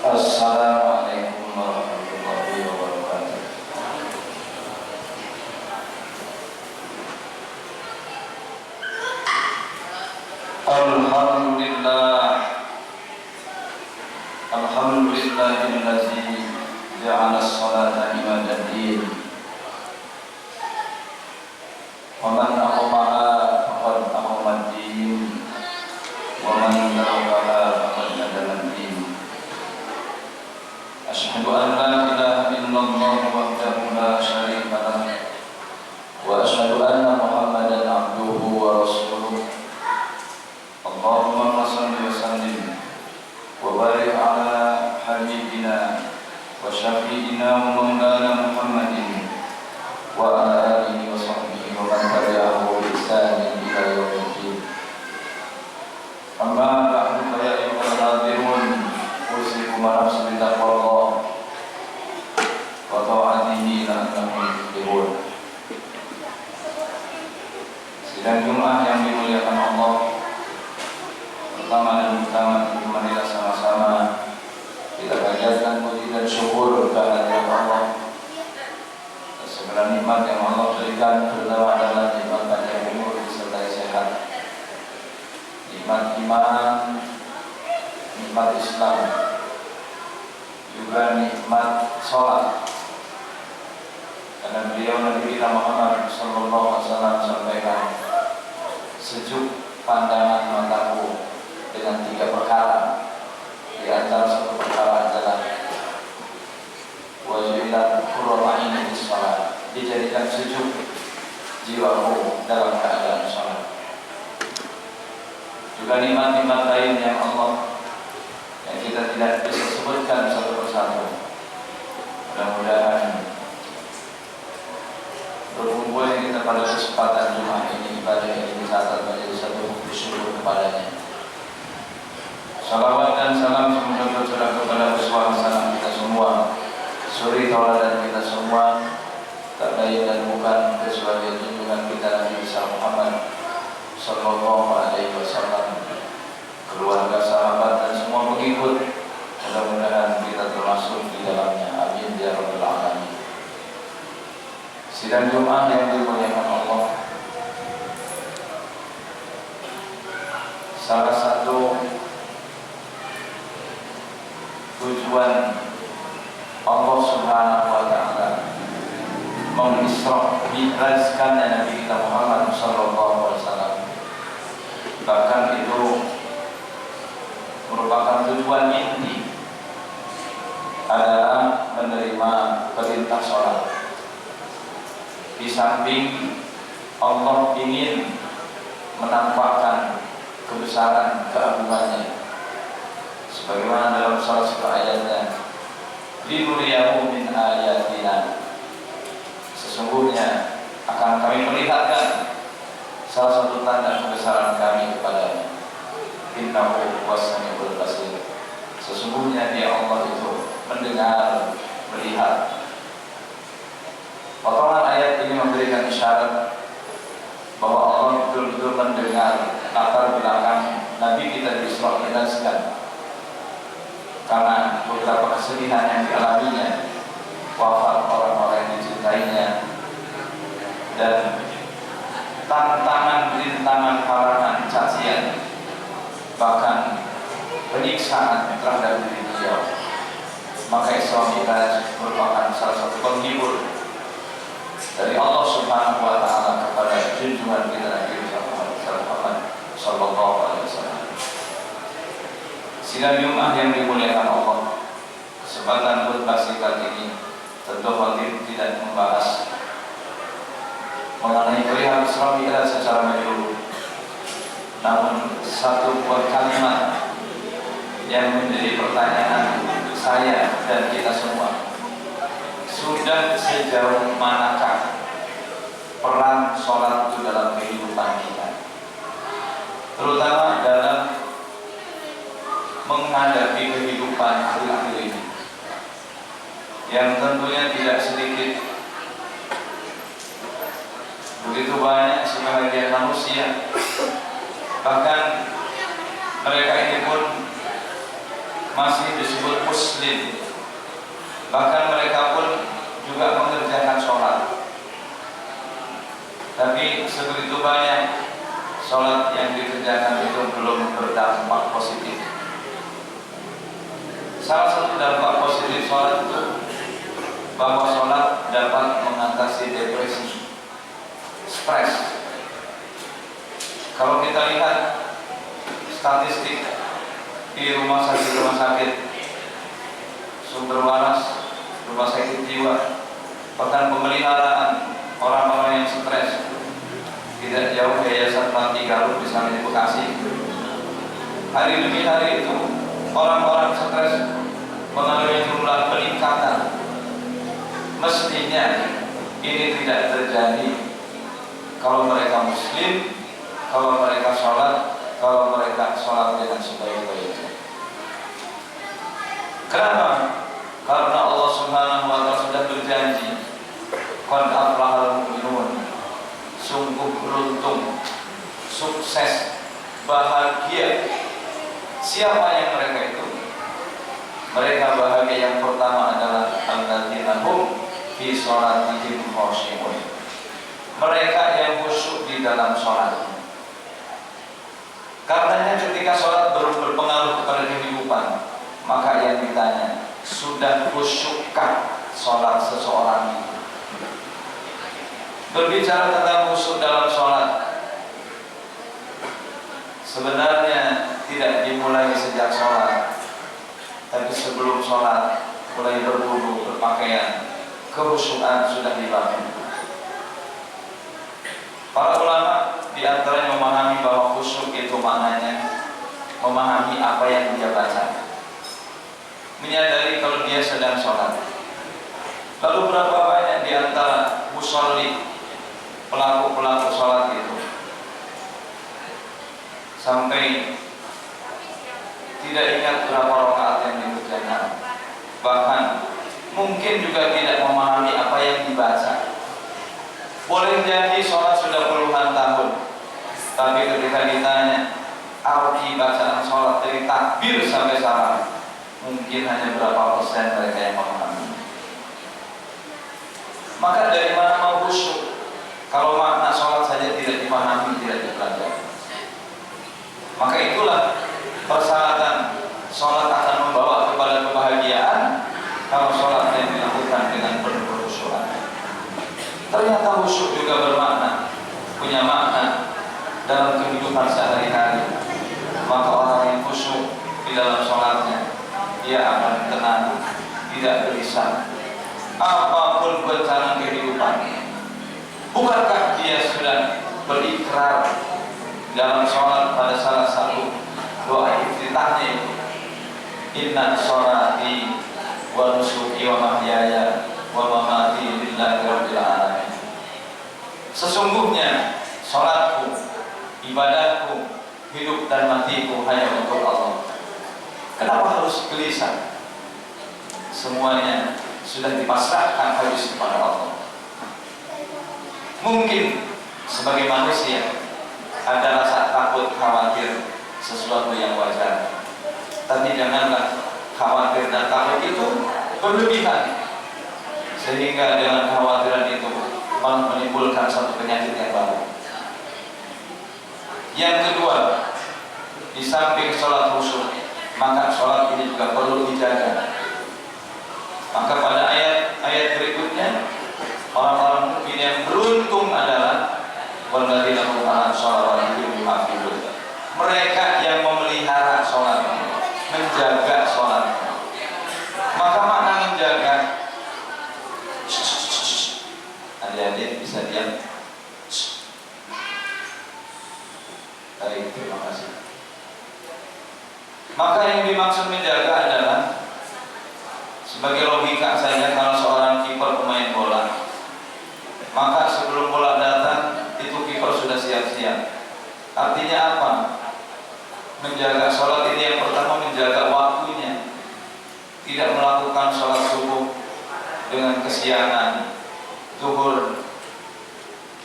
Assalamualaikum warahmatullahi wabarakatuh. Alhamdulillahillazi ja'ala as-salata ibadaddin wa man aqamaha faqad aqamad-din wa man tarakaha faqad nadama-d-din. Asyhadu an la ilaha illallah wahdahu la syarika lah wa asyhadu anna Muhammadan abduhu wa rasuluh. Allahumma shalli wa sallim wa barik ala habibina wa syafi'ina wa maulana Muhammadin wa ala alihi wa sahbihi wa man tabi'ahu bi ihsanin ila yaumiddin. Amma ba'du fa ya ayyuhal hadirun usikum wa nafsi bi taqwallah wa ta'atihi la'allakum tuflihun. Sidang Jumat yang dimuliakan Allah, pertama dan utama itu marilah sama-sama kita panjatkan puji dan syukur kehadirat Allah atas segala nikmat yang Allah berikan, terutama adalah nikmat panjang umur disertai sehat, nikmat iman, nikmat Islam, juga nikmat sholat. Karena beliau Nabi kita Muhammad sallallahu alaihi wasallam sampaikan, sejuk pandangan mataku dengan 3 perkara. Di antara satu perkara adalah wajilat qurratu aini bis shalah, dijadikan sejuk jiwaku dalam keadaan sholat. Juga nikmat-nikmat lain yang Allah yang kita tidak bisa sebutkan satu persatu. Mudah-mudahan berkumpulnya kita pada kesempatan Jumat ini, ibadah ini dicatat menjadi satu bukti syukur kepadanya. Salawat dan salam semoga tercurah kepada uswah hasanah kita semua, suri tauladan kita semua, tak lain dan bukan kecuali junjungan kita Nabi Muhammad sallallahu alaihi wasallam, keluarga, sahabat dan semua pengikut. Mudah-mudahan kita termasuk di dalamnya. Amin ya rabbal alamin. Sidang Jumat yang dimuliakan Allah, salah satu tujuan Allah Subhanahu wa taala mengisra mi'rajkan Nabi kita Muhammad sallallahu alaihi wasallam, bahkan itu merupakan tujuan inti adalah menerima perintah sholat. Di samping Allah ingin menampakkan kebesaran keagungannya, sebagaimana dalam salah satu ayatnya, linuriyahu min ayatina, sesungguhnya akan kami perlihatkan salah satu tanda kebesaran kami kepadanya. Innahu was-sami'ul basir, sesungguhnya dia Allah itu mendengar, melihat. Potongan ayat ini memberikan isyarat bahwa Allah betul-betul mendengar latar belakang Nabi kita di Isra Mi'rajkan, karena beberapa kesedihan yang dialaminya, wafat orang-orang yang dicintainya, dan tantangan, rintangan, halangan, cacian, bahkan penyiksaan terhadap diri beliau. Maka Isra Mi'raj merupakan salah satu penghibur dari Allah Subhanahu wa taala kepada junjungan kita Nabi Muhammad sallallahu alaihi wasallam. Sidang Jumat yang dimuliakan Allah, kesempatan khutbah singkat ini tentu khatib tidak membahas mengenai perihal Isra Mi'raj secara menyeluruh, namun satu buah kalimat yang menjadi pertanyaan saya dan kita semua. Sudah sejauh manakah peran sholat itu dalam kehidupan kita, terutama dalam menghadapi kehidupan akhir-akhir ini, yang tentunya tidak sedikit, begitu banyak sebagian manusia, bahkan mereka ini pun masih disebut muslim, bahkan mereka pun juga mengerjakan sholat, tapi sebegitu banyak sholat yang dikerjakan itu belum berdampak positif. Salah satu dampak positif sholat itu bahwa sholat dapat mengatasi depresi, stres. Kalau kita lihat statistik di rumah sakit sumber waras, rumah sakit jiwa, bahkan pemeliharaan orang-orang yang stres, tidak jauh Yayasan Panti Garut misalnya di Bekasi, hari demi hari itu orang-orang stres mengalami jumlah peningkatan. Mestinya ini tidak terjadi kalau mereka muslim, kalau mereka sholat, kalau mereka sholat dengan sebaik-baiknya. Kenapa? Karena Allah Subhanahu wa Ta'ala sudah berjanji, qad aflahal mu'minun, sungguh beruntung, sukses, bahagia. Siapa yang mereka itu? Mereka bahagia yang pertama adalah alladzina hum fi sholatihim khashi'un, mereka yang khusyuk di dalam sholat. Karenanya ketika sholat berpengaruh kepada kehidupan, maka yang ditanya, sudah khusyukkah sholat seseorang itu? Berbicara tentang khusyuk dalam sholat, sebenarnya tidak dimulai sejak sholat, tapi sebelum sholat, mulai berwudu, berpakaian, kekhusyukan sudah dibangun. Para ulama diantaranya memahami bahwa khusyuk itu maknanya memahami apa yang dia baca, menyadari kalau dia sedang sholat. Lalu berapa banyak diantara musolli, pelaku sholat itu sampai tidak ingat berapa rakaat yang dikerjakan, bahkan mungkin juga tidak memahami apa yang dibaca. Boleh jadi sholat sudah puluhan tahun, tapi ketika ditanya arti bacaan sholat dari takbir sampai salam, mungkin hanya berapa persen mereka yang memahami. Maka dari mana mau khusyuk kalau makna sholat saja tidak dipahami, tidak dipelajari? Maka itulah persyaratan sholat akan membawa kepada kebahagiaan kalau sholat yang dilakukan dengan penuh kekhusyukan. Ternyata khusyuk juga bermakna, punya makna dalam kehidupan sehari-hari. Maka orang yang khusyuk di dalam sholatnya, dia akan tenang, tidak gelisah apapun bencana kehidupan. Bukankah dia sudah berikrar dalam sholat pada salah satu doa iftitahnya itu, inna sholati wa nusuki wa mahyaya wa mamati lillahi rabbil alamin. Sesungguhnya sholatku, ibadahku, hidup dan matiku hanya untuk Allah. Kenapa harus gelisah? Semuanya sudah dipasrahkan habis kepada Allah. Mungkin sebagai manusia ada rasa takut, khawatir, sesuatu yang wajar, tapi janganlah khawatir dan takut itu berlebihan, sehingga dengan kekhawatiran itu malah menimbulkan satu penyakit yang baru. Yang kedua, di samping sholat khusyuk, maka sholat ini juga perlu dijaga. Maka pada ayat berikutnya, orang-orang mukmin yang beruntung adalah walladzina hum 'ala sholawatihim yuhafizun, mereka yang memelihara sholat, menjaga sholat. Maka makna menjaga, adik-adik bisa diam. Baik, terima kasih. Maka yang dimaksud menjaga adalah sebagai logika saja, kalau seorang kiper pemain bola, maka sebelum bola datang itu kiper sudah siap-siap. Artinya apa? Menjaga sholat ini yang pertama menjaga waktunya, tidak melakukan sholat subuh dengan kesiangan, zuhur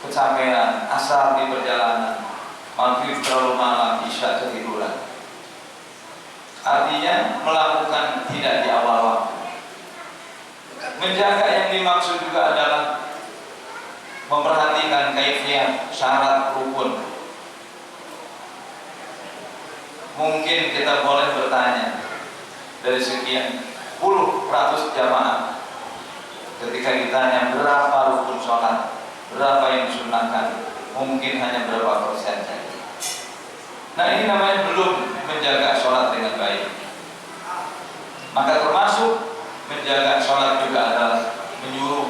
kecapean, asar di perjalanan, maghrib terlalu malam, isya ketiduran. Artinya melakukan tidak di awal waktu. Menjaga yang dimaksud juga adalah memperhatikan kaifiyah, syarat, rukun. Mungkin kita boleh bertanya dari sekian puluh ratus jamaah, ketika ditanya berapa rukun sholat, berapa yang disunahkan, mungkin hanya berapa persen saja. Nah, ini namanya belum menjaga sholat dengan baik. Maka termasuk menjaga sholat juga adalah menyuruh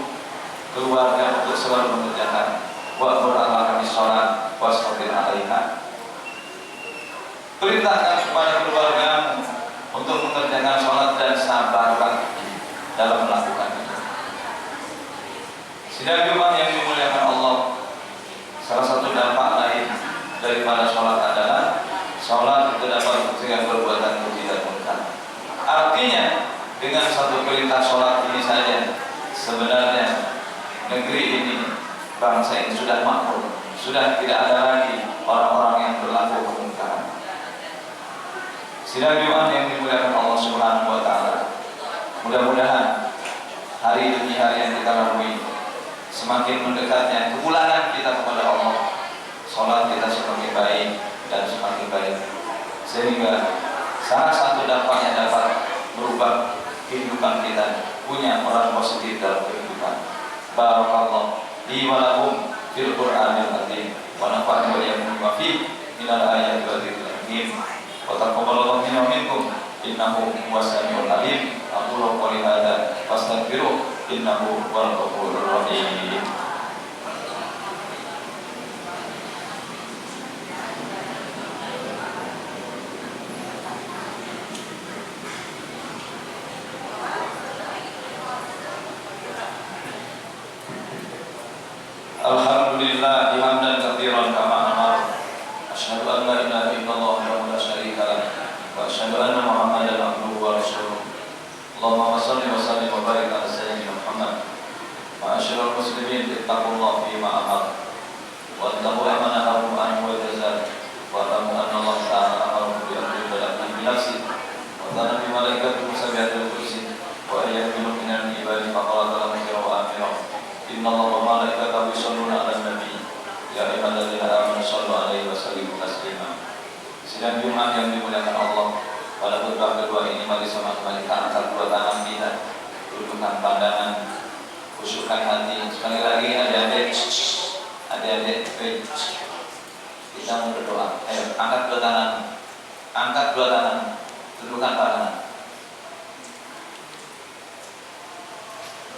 keluarga untuk selalu mengerjakan wa'mur ahlaka bis-sholat wastabir 'alaiha. Perintahkan kepada keluargamu untuk mengerjakan sholat dan sabarlah dalam melakukannya. Sidang Jumat yang dimuliakan Allah, salah satu dampak lain daripada sholat adalah sholat itu dapat mencegah perbuatan keji dan munkar. Artinya dengan satu perintah sholat ini saja sebenarnya negeri ini, bangsa ini sudah makmur, sudah tidak ada lagi orang-orang yang berlaku kemungkaran. Sidang Jumat yang dimuliakan Allah Subhanahu wa taala, mudah-mudahan hari demi hari yang kita lalui semakin mendekatnya kebulanan kita kepada Allah, sholat kita semakin baik dan semakin baik, sehingga salah satu dampaknya dapat merubah kehidupan kita, punya orang positif dalam kehidupan. Barakallahu li wa lakum fil Qur'anil azim wa nafa'ani wa iyyakum bima fihi minal ayati wa dzikril hakim wa taqabbalallahu minna wa minkum innahu huwas samiul alim. Aqulu qouli hadza fastaghfiruh innahu huwal ghafurur rahim. Alhamdulillah hamdan katsiran kama amar. Asyhadu an la ilaha illallah wa la syarika lah wa asyhadu anna Muhammadan abduhu wa rasuluh. Allahumma shalli wa sallim wa barik ala sayyidina Muhammad. Ma'asyiral muslimin, ittaqullaha fi ma amar wa tabu amanahu an wa jazal wa tabu anna Allah ta'ala amara bi amri balaghi bi nafsi wa tanah bi malaikati musabihatil kursi wa ayyaminu minal ibadi faqala ta'ala wa amira. Inna Allah wa malaikatahu yusholluna 'alan nabi ya ayyuhalladzina amanu shollu 'alaihi wa sallimu taslima. Sidang Jumat yang dimuliakan Allah, pada khutbah kedua ini mari sama kembali kita angkat dua tangan kita, dudukkan pandangan, khusyukkan hati. Sekali lagi adik-adik, kita mau berdoa. Ayo angkat dua tangan, dudukkan pandangan.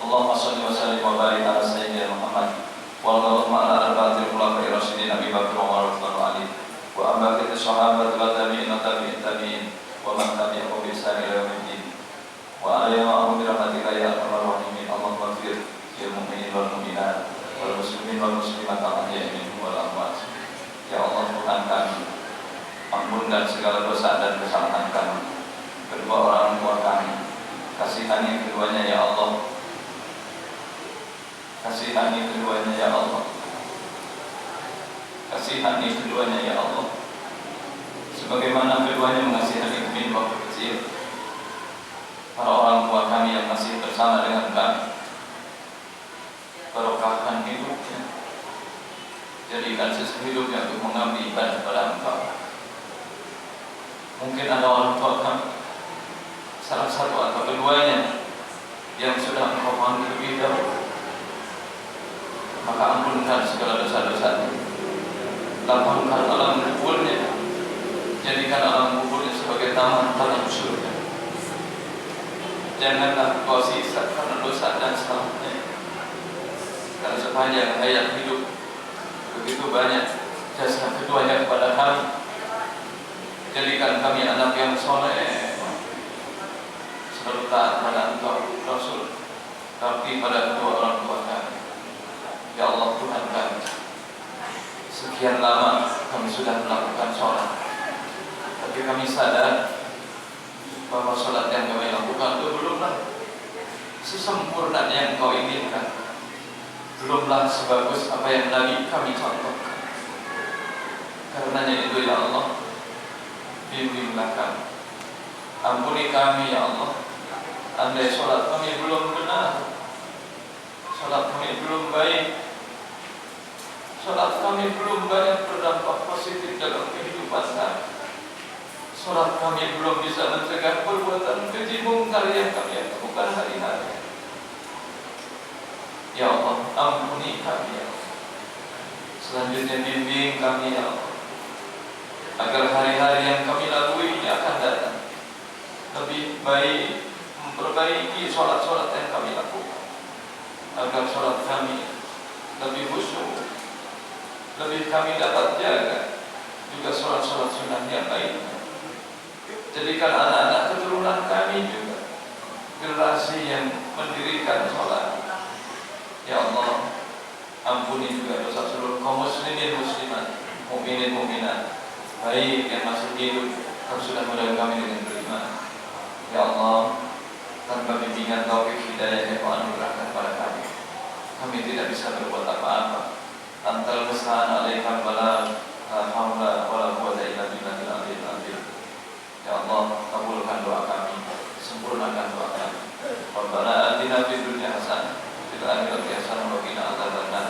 Allahumma sholli wa sallim wa barik ala sayyidina Muhammad wa ala arba'atil khulafa'ir rasyidin Abi Bakar wa Umar wa Ali wa ambaqi sahabat wa tabi'in wa man tabi'ahum bi ihsan ila yaumiddin wa alayhi wa ahum bi rahmatika ya arhamar rahimin. Allahumma ighfir lil mu'minin wal mu'minat wal muslimin wal muslimat al-ahya'i minhum wal amwat. Ya Allah, Tuhan kami, ampunkan segala dosa dan kesalahan kami, kedua orang tua kami, kasihani keduanya ya Allah, kasihani keduanya ya Allah, kasihani keduanya ya Allah, sebagaimana keduanya mengasihani kami waktu kecil. Para orang tua kami yang masih bersama dengan kami, barokahkan hidupnya, jadikan sisa hidupnya untuk mengabdi ibadah kepada Engkau. Mungkin ada orang tua kami, salah satu atau keduanya, yang sudah Engkau panggil lebih dahulu, maka ampunkan segala dosa-dosanya, lapangkan alam kuburnya, jadikan alam kuburnya sebagai taman surga. Janganlah Kau sisa karena dosa dan salahnya, karena sepanjang hayat hidup begitu banyak jasa keduanya kepada kami, Jadikan kami anak yang soleh, selalu taat pada Engkau Rasul, tapi pada kedua orang tua kami. Ya Allah Tuhan kami, sekian lama kami sudah melakukan sholat, tapi kami sadar bahwa sholat yang kami lakukan itu belumlah sesempurna yang Kau inginkan, belumlah sebagus apa yang Nabi kami contohkan. Karenanya itu ya Allah, bimbinglah kami, ampuni kami ya Allah. Andai sholat kami belum benar, sholat kami belum baik, sholat kami belum banyak berdampak positif dalam kehidupan kami, sholat kami belum bisa mencegah perbuatan keji mungkar yang kami lakukan hari-hari. Ya Allah, ampuni kami ya Allah. Selanjutnya bimbing kami ya Allah, agar hari-hari yang kami lalui ini akan datang lebih baik, memperbaiki sholat-sholat yang kami lakukan, agar sholat kami lebih khusyuk, lebih kami dapat jaga juga sholat-sholat sunnah yang lainnya. Jadikan anak-anak keturunan kami juga generasi yang mendirikan sholat. Ya Allah, ampuni juga dosa seluruh kaum muslimin muslimat, mukminin mukminat, baik yang masih hidup atau sudah mulai kami dengan beriman. Ya Allah, tanpa bimbingan taufik hidayah yang Kau anugerahkan kepada kami tidak bisa berbuat apa-apa. Antal musta'an alaihal balagh, la haula wala quwwata illa billahil aliyyil azim. Ya Allah, kabulkan doa kami, sempurnakan doa kami. Rabbana atina fid dunya hasanah, fil akhirati hasanah wa qina adzabannar.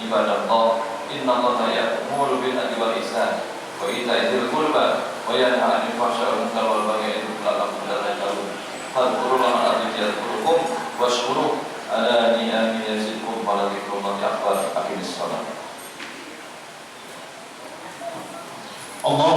Ibadallah, innallaha ya'muru bil adli wal ihsan wa ita'i dzil qurba wa yanha 'anil fahsya'i wal munkari wal baghi ya'idukum la'allakum tadhakkarun. Fadhkurullaha al-'azim yadhkurukum washkuruhu ala ni'amihi yazidkum wa la dzikrullahi akbar. Aqimis shalah. Allah